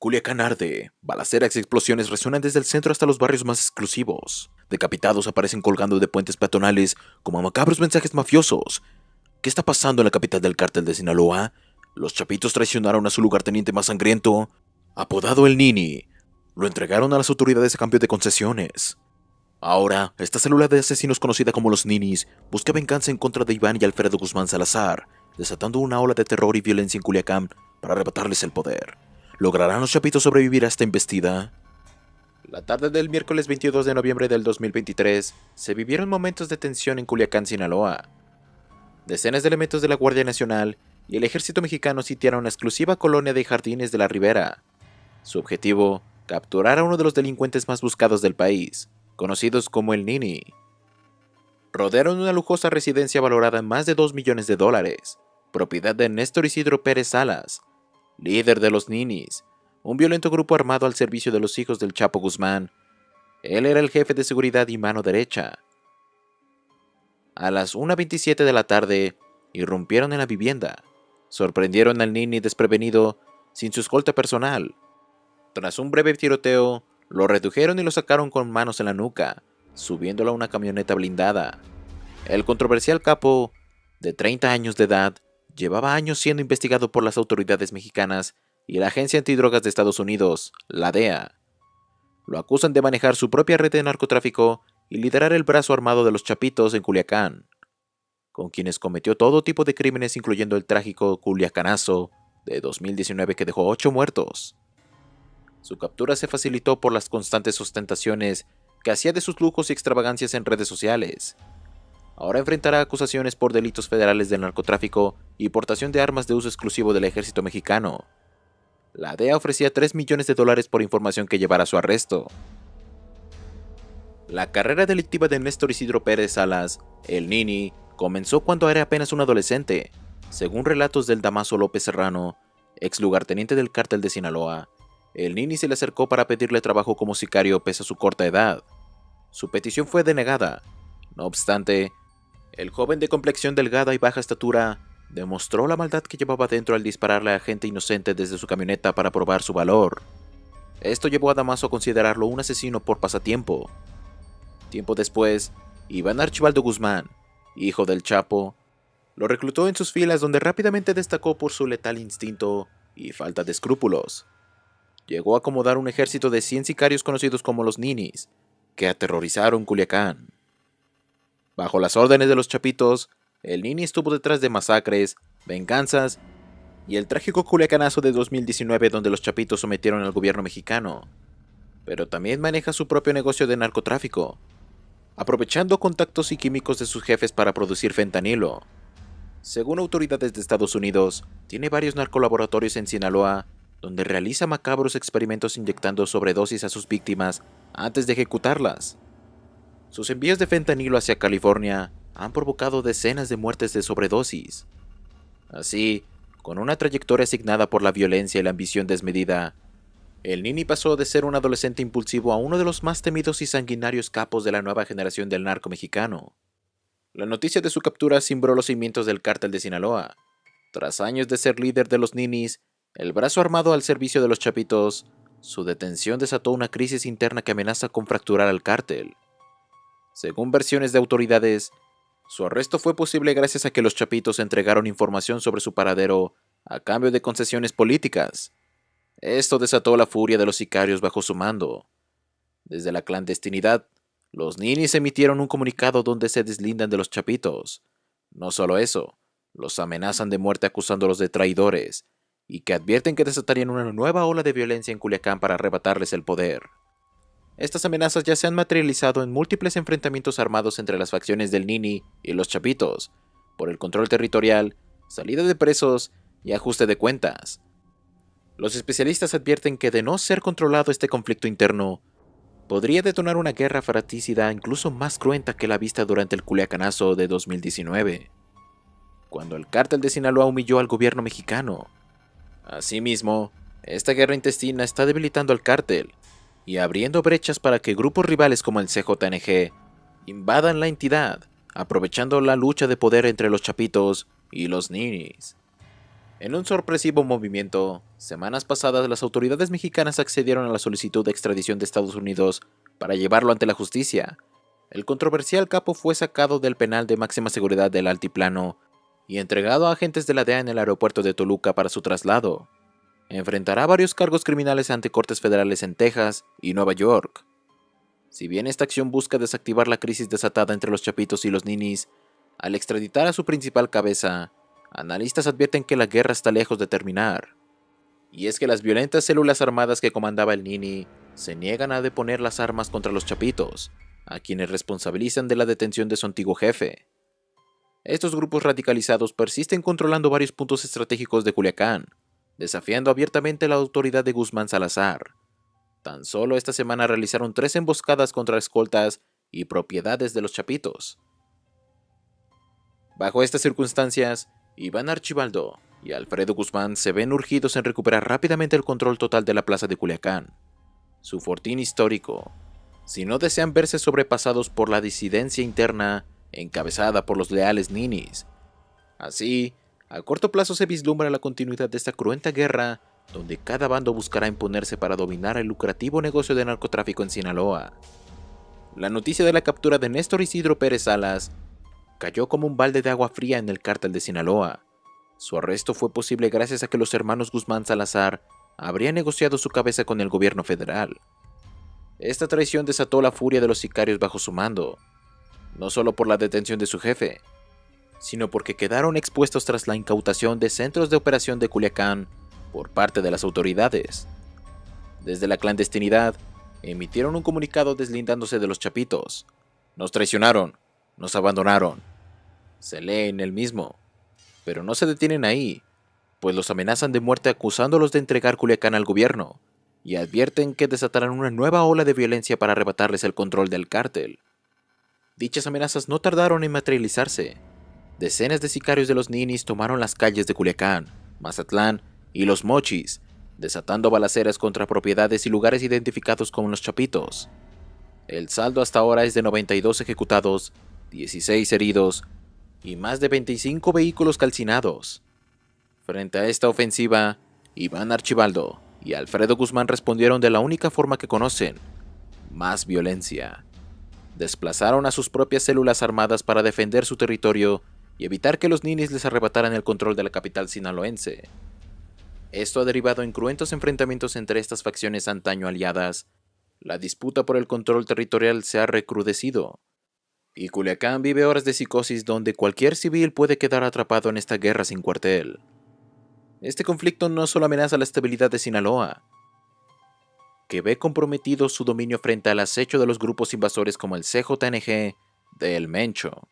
Culiacán arde. Balaceras y explosiones resuenan desde el centro hasta los barrios más exclusivos. Decapitados aparecen colgando de puentes peatonales como macabros mensajes mafiosos. ¿Qué está pasando en la capital del cártel de Sinaloa? Los chapitos traicionaron a su lugarteniente más sangriento, apodado el Nini. Lo entregaron a las autoridades a cambio de concesiones. Ahora, esta célula de asesinos conocida como los Ninis busca venganza en contra de Iván y Alfredo Guzmán Salazar, desatando una ola de terror y violencia en Culiacán para arrebatarles el poder. ¿Lograrán los chapitos sobrevivir a esta embestida? La tarde del miércoles 22 de noviembre del 2023 se vivieron momentos de tensión en Culiacán, Sinaloa. Decenas de elementos de la Guardia Nacional y el Ejército Mexicano sitiaron la exclusiva colonia de Jardines de la Ribera. Su objetivo, capturar a uno de los delincuentes más buscados del país, conocidos como el Nini. Rodearon una lujosa residencia valorada en más de $2 millones, propiedad de Néstor Isidro Pérez Salas, líder de los Ninis, un violento grupo armado al servicio de los hijos del Chapo Guzmán. Él era el jefe de seguridad y mano derecha. A las 1:27 de la tarde, irrumpieron en la vivienda. Sorprendieron al Nini desprevenido, sin su escolta personal. Tras un breve tiroteo, lo redujeron y lo sacaron con manos en la nuca, subiéndolo a una camioneta blindada. El controversial capo, de 30 años de edad, llevaba años siendo investigado por las autoridades mexicanas y la Agencia Antidrogas de Estados Unidos, la DEA. Lo acusan de manejar su propia red de narcotráfico y liderar el brazo armado de los Chapitos en Culiacán, con quienes cometió todo tipo de crímenes incluyendo el trágico Culiacanazo de 2019 que dejó 8 muertos. Su captura se facilitó por las constantes ostentaciones que hacía de sus lujos y extravagancias en redes sociales. Ahora enfrentará acusaciones por delitos federales de narcotráfico y portación de armas de uso exclusivo del ejército mexicano. La DEA ofrecía $3 millones por información que llevara a su arresto. La carrera delictiva de Néstor Isidro Pérez Salas, el Nini, comenzó cuando era apenas un adolescente, según relatos del Damaso López Serrano, ex lugarteniente del cártel de Sinaloa. El Nini se le acercó para pedirle trabajo como sicario pese a su corta edad. Su petición fue denegada. No obstante, el joven de complexión delgada y baja estatura demostró la maldad que llevaba dentro al dispararle a gente inocente desde su camioneta para probar su valor. Esto llevó a Damaso a considerarlo un asesino por pasatiempo. Tiempo después, Iván Archibaldo Guzmán, hijo del Chapo, lo reclutó en sus filas donde rápidamente destacó por su letal instinto y falta de escrúpulos. Llegó a acomodar un ejército de 100 sicarios conocidos como los Ninis, que aterrorizaron Culiacán. Bajo las órdenes de los Chapitos, el Nini estuvo detrás de masacres, venganzas y el trágico Culiacanazo de 2019 donde los Chapitos sometieron al gobierno mexicano. Pero también maneja su propio negocio de narcotráfico, aprovechando contactos y químicos de sus jefes para producir fentanilo. Según autoridades de Estados Unidos, tiene varios narcolaboratorios en Sinaloa, donde realiza macabros experimentos inyectando sobredosis a sus víctimas antes de ejecutarlas. Sus envíos de fentanilo hacia California han provocado decenas de muertes de sobredosis. Así, con una trayectoria asignada por la violencia y la ambición desmedida, el Nini pasó de ser un adolescente impulsivo a uno de los más temidos y sanguinarios capos de la nueva generación del narco mexicano. La noticia de su captura cimbró los cimientos del cártel de Sinaloa. Tras años de ser líder de los Ninis, el brazo armado al servicio de los Chapitos, su detención desató una crisis interna que amenaza con fracturar al cártel. Según versiones de autoridades, su arresto fue posible gracias a que los Chapitos entregaron información sobre su paradero a cambio de concesiones políticas. Esto desató la furia de los sicarios bajo su mando. Desde la clandestinidad, los Ninis emitieron un comunicado donde se deslindan de los Chapitos. No solo eso, los amenazan de muerte acusándolos de traidores, y que advierten que desatarían una nueva ola de violencia en Culiacán para arrebatarles el poder. Estas amenazas ya se han materializado en múltiples enfrentamientos armados entre las facciones del Nini y los Chapitos, por el control territorial, salida de presos y ajuste de cuentas. Los especialistas advierten que de no ser controlado este conflicto interno, podría detonar una guerra fratricida incluso más cruenta que la vista durante el Culiacanazo de 2019, cuando el cártel de Sinaloa humilló al gobierno mexicano. Asimismo, esta guerra intestina está debilitando al cártel y abriendo brechas para que grupos rivales como el CJNG invadan la entidad, aprovechando la lucha de poder entre los Chapitos y los Ninis. En un sorpresivo movimiento, semanas pasadas las autoridades mexicanas accedieron a la solicitud de extradición de Estados Unidos para llevarlo ante la justicia. El controversial capo fue sacado del penal de máxima seguridad del Altiplano y entregado a agentes de la DEA en el aeropuerto de Toluca para su traslado. Enfrentará varios cargos criminales ante cortes federales en Texas y Nueva York. Si bien esta acción busca desactivar la crisis desatada entre los Chapitos y los Ninis, al extraditar a su principal cabeza, analistas advierten que la guerra está lejos de terminar. Y es que las violentas células armadas que comandaba el Nini se niegan a deponer las armas contra los Chapitos, a quienes responsabilizan de la detención de su antiguo jefe. Estos grupos radicalizados persisten controlando varios puntos estratégicos de Culiacán, desafiando abiertamente la autoridad de Guzmán Salazar. Tan solo esta semana realizaron 3 emboscadas contra escoltas y propiedades de los Chapitos. Bajo estas circunstancias, Iván Archibaldo y Alfredo Guzmán se ven urgidos en recuperar rápidamente el control total de la plaza de Culiacán, su fortín histórico, si no desean verse sobrepasados por la disidencia interna encabezada por los leales Ninis. Así, a corto plazo se vislumbra la continuidad de esta cruenta guerra, donde cada bando buscará imponerse para dominar el lucrativo negocio de narcotráfico en Sinaloa. La noticia de la captura de Néstor Isidro Pérez Salas cayó como un balde de agua fría en el cártel de Sinaloa. Su arresto fue posible gracias a que los hermanos Guzmán Salazar habrían negociado su cabeza con el gobierno federal. Esta traición desató la furia de los sicarios bajo su mando, no solo por la detención de su jefe, sino porque quedaron expuestos tras la incautación de centros de operación de Culiacán por parte de las autoridades. Desde la clandestinidad, emitieron un comunicado deslindándose de los Chapitos. Nos traicionaron, nos abandonaron. Se lee en el mismo, pero no se detienen ahí, pues los amenazan de muerte acusándolos de entregar Culiacán al gobierno, y advierten que desatarán una nueva ola de violencia para arrebatarles el control del cártel. Dichas amenazas no tardaron en materializarse. Decenas de sicarios de los Ninis tomaron las calles de Culiacán, Mazatlán y Los Mochis, desatando balaceras contra propiedades y lugares identificados como los Chapitos. El saldo hasta ahora es de 92 ejecutados, 16 heridos y más de 25 vehículos calcinados. Frente a esta ofensiva, Iván Archibaldo y Alfredo Guzmán respondieron de la única forma que conocen: más violencia. Desplazaron a sus propias células armadas para defender su territorio y evitar que los Ninis les arrebataran el control de la capital sinaloense. Esto ha derivado en cruentos enfrentamientos entre estas facciones antaño aliadas. La disputa por el control territorial se ha recrudecido, y Culiacán vive horas de psicosis donde cualquier civil puede quedar atrapado en esta guerra sin cuartel. Este conflicto no solo amenaza la estabilidad de Sinaloa, que ve comprometido su dominio frente al acecho de los grupos invasores como el CJNG de El Mencho.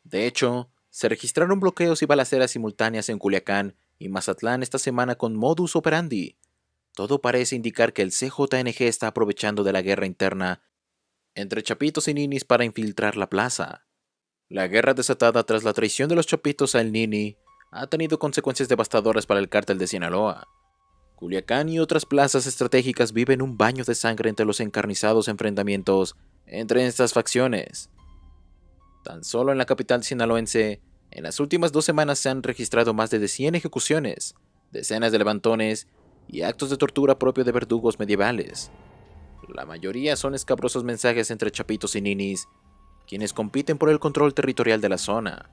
De hecho, se registraron bloqueos y balaceras simultáneas en Culiacán y Mazatlán esta semana con modus operandi. Todo parece indicar que el CJNG está aprovechando de la guerra interna entre Chapitos y Ninis para infiltrar la plaza. La guerra desatada tras la traición de los Chapitos al Nini ha tenido consecuencias devastadoras para el cártel de Sinaloa. Culiacán y otras plazas estratégicas viven un baño de sangre entre los encarnizados enfrentamientos entre estas facciones. Tan solo en la capital sinaloense, en las últimas 2 semanas se han registrado más de 100 ejecuciones, decenas de levantones y actos de tortura propio de verdugos medievales. La mayoría son escabrosos mensajes entre Chapitos y Ninis, quienes compiten por el control territorial de la zona.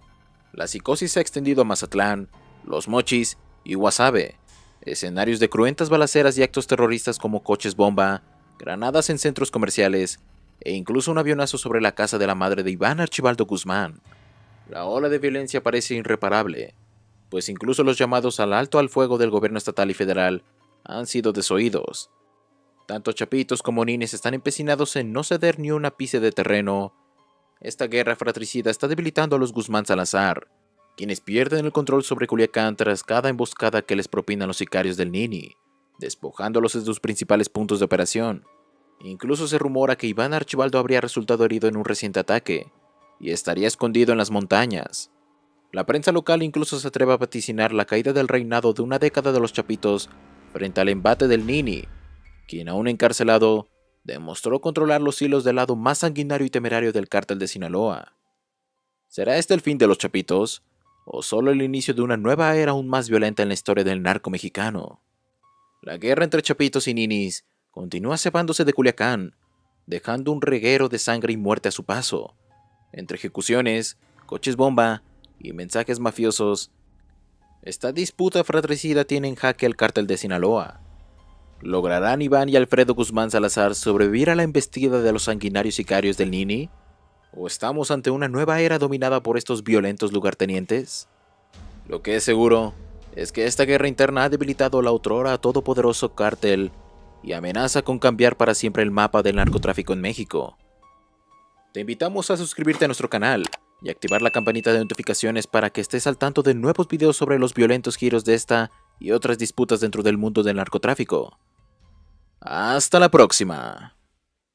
La psicosis se ha extendido a Mazatlán, Los Mochis y Guasave, escenarios de cruentas balaceras y actos terroristas como coches bomba, granadas en centros comerciales e incluso un avionazo sobre la casa de la madre de Iván Archibaldo Guzmán. La ola de violencia parece irreparable, pues incluso los llamados al alto al fuego del gobierno estatal y federal han sido desoídos. Tanto Chapitos como Ninis están empecinados en no ceder ni un ápice de terreno. Esta guerra fratricida está debilitando a los Guzmán Salazar, quienes pierden el control sobre Culiacán tras cada emboscada que les propinan los sicarios del Nini, despojándolos de sus principales puntos de operación. Incluso se rumora que Iván Archibaldo habría resultado herido en un reciente ataque, y estaría escondido en las montañas. La prensa local incluso se atreve a vaticinar la caída del reinado de una década de los Chapitos frente al embate del Nini, quien aún encarcelado, demostró controlar los hilos del lado más sanguinario y temerario del cártel de Sinaloa. ¿Será este el fin de los Chapitos? o solo el inicio de una nueva era aún más violenta en la historia del narco mexicano. La guerra entre chapitos y ninis continúa cebándose de Culiacán, dejando un reguero de sangre y muerte a su paso. Entre ejecuciones, coches bomba y mensajes mafiosos, esta disputa fratricida tiene en jaque al cártel de Sinaloa. ¿Lograrán Iván y Alfredo Guzmán Salazar sobrevivir a la embestida de los sanguinarios sicarios del Nini? ¿O estamos ante una nueva era dominada por estos violentos lugartenientes? Lo que es seguro es que esta guerra interna ha debilitado la otrora todopoderoso cártel y amenaza con cambiar para siempre el mapa del narcotráfico en México. Te invitamos a suscribirte a nuestro canal y activar la campanita de notificaciones para que estés al tanto de nuevos videos sobre los violentos giros de esta y otras disputas dentro del mundo del narcotráfico. ¡Hasta la próxima!